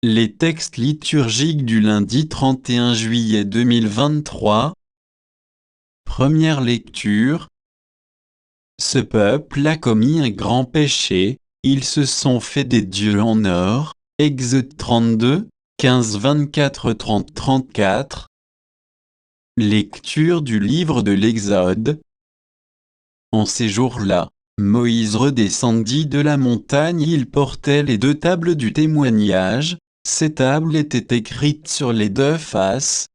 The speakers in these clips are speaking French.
Les textes liturgiques du lundi 31 juillet 2023. Première lecture. Ce peuple a commis un grand péché, ils se sont fait des dieux en or. Exode 32, 15, 24, 30, 34. Lecture du livre de l'Exode. En ces jours-là, Moïse redescendit de la montagne, il portait les 2 tables du témoignage. Ces tables étaient écrites sur les 2 faces.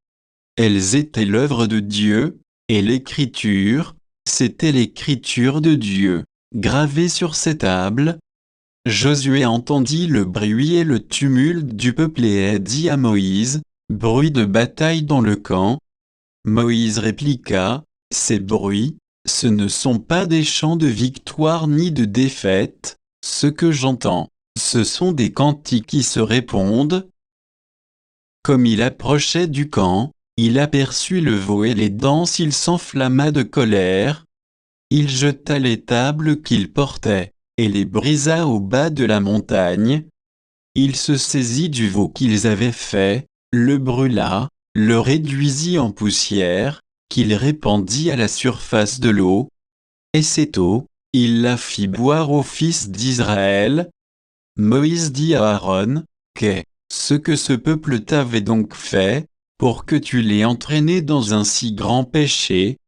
Elles étaient l'œuvre de Dieu, et l'écriture, c'était l'écriture de Dieu, gravée sur ces tables. Josué entendit le bruit et le tumulte du peuple et dit à Moïse, « Bruit de bataille dans le camp. » Moïse répliqua, « Ces bruits, ce ne sont pas des chants de victoire ni de défaite, ce que j'entends. Ce sont des cantiques qui se répondent. » Comme il approchait du camp, il aperçut le veau et les danses, il s'enflamma de colère. Il jeta les tables qu'il portait, et les brisa au bas de la montagne. Il se saisit du veau qu'ils avaient fait, le brûla, le réduisit en poussière, qu'il répandit à la surface de l'eau. Et cette eau, il la fit boire aux fils d'Israël. Moïse dit à Aaron, « Qu'est-ce que ce peuple t'avait donc fait, pour que tu l'aies entraîné dans un si grand péché ?»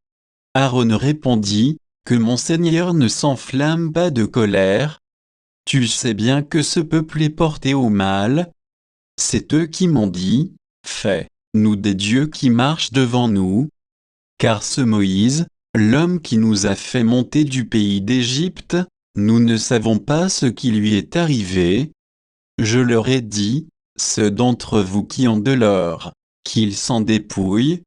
Aaron répondit, « Que mon Seigneur ne s'enflamme pas de colère. Tu sais bien que ce peuple est porté au mal. C'est eux qui m'ont dit, « Fais-nous des dieux qui marchent devant nous. » Car ce Moïse, l'homme qui nous a fait monter du pays d'Égypte, nous ne savons pas ce qui lui est arrivé. Je leur ai dit, ceux d'entre vous qui ont de l'or, qu'ils s'en dépouillent.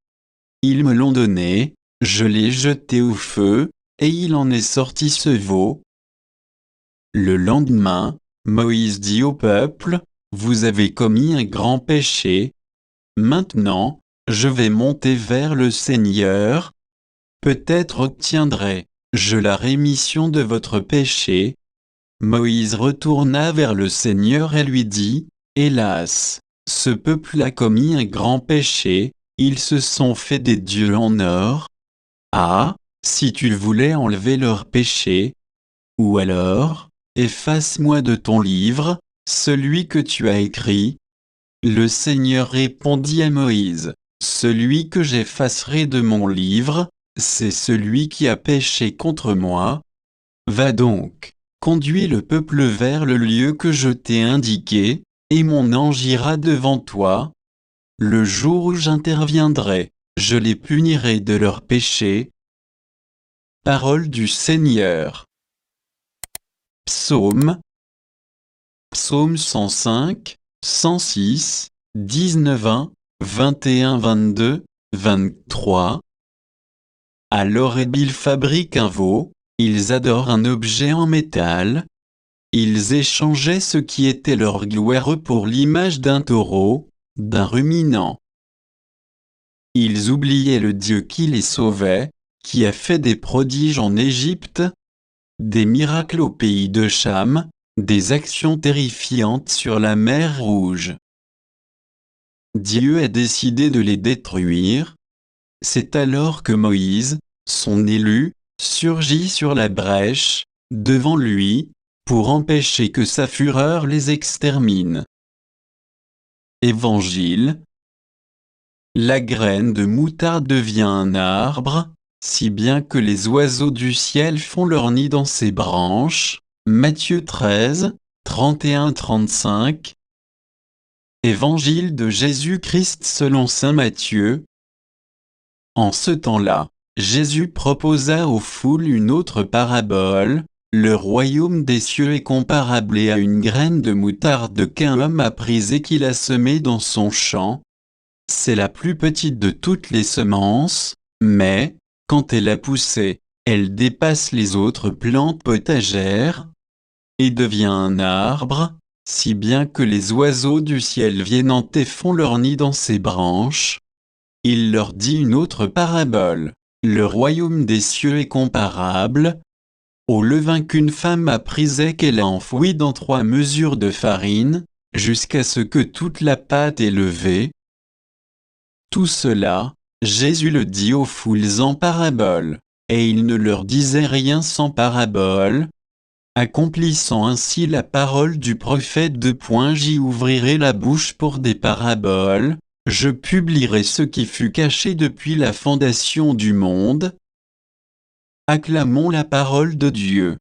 Ils me l'ont donné, je l'ai jeté au feu, et il en est sorti ce veau. Le lendemain, Moïse dit au peuple, vous avez commis un grand péché. Maintenant, je vais monter vers le Seigneur. Peut-être obtiendrai-je la rémission de votre péché. Moïse retourna vers le Seigneur et lui dit, hélas, ce peuple a commis un grand péché, ils se sont fait des dieux en or. Ah, si tu voulais enlever leur péché, ou alors, efface-moi de ton livre, celui que tu as écrit. Le Seigneur répondit à Moïse, celui que j'effacerai de mon livre, c'est celui qui a péché contre moi. Va donc, conduis le peuple vers le lieu que je t'ai indiqué, et mon ange ira devant toi. Le jour où j'interviendrai, je les punirai de leurs péchés. Parole du Seigneur. Psaume. Psaume 105, 106, 19, 21, 22, 23. Alors ils fabriquent un veau, ils adorent un objet en métal. Ils échangeaient ce qui était leur gloire pour l'image d'un taureau, d'un ruminant. Ils oubliaient le Dieu qui les sauvait, qui a fait des prodiges en Égypte, des miracles au pays de Cham, des actions terrifiantes sur la mer Rouge. Dieu a décidé de les détruire. C'est alors que Moïse, son élu, surgit sur la brèche, devant lui, pour empêcher que sa fureur les extermine. Évangile. La graine de moutarde devient un arbre, si bien que les oiseaux du ciel font leur nid dans ses branches. Matthieu 13, 31-35. Évangile de Jésus-Christ selon saint Matthieu. En ce temps-là, Jésus proposa aux foules une autre parabole. Le royaume des cieux est comparable à une graine de moutarde qu'un homme a prise et qu'il a semée dans son champ. C'est la plus petite de toutes les semences, mais, quand elle a poussé, elle dépasse les autres plantes potagères et devient un arbre, si bien que les oiseaux du ciel viennent et font leur nid dans ses branches. Il leur dit une autre parabole. Le royaume des cieux est comparable au levain qu'une femme a pris et qu'elle a enfoui dans 3 mesures de farine, jusqu'à ce que toute la pâte est levée. Tout cela, Jésus le dit aux foules en parabole, et il ne leur disait rien sans parabole, accomplissant ainsi la parole du prophète. J'y ouvrirai la bouche pour des paraboles, je publierai ce qui fut caché depuis la fondation du monde. Acclamons la parole de Dieu.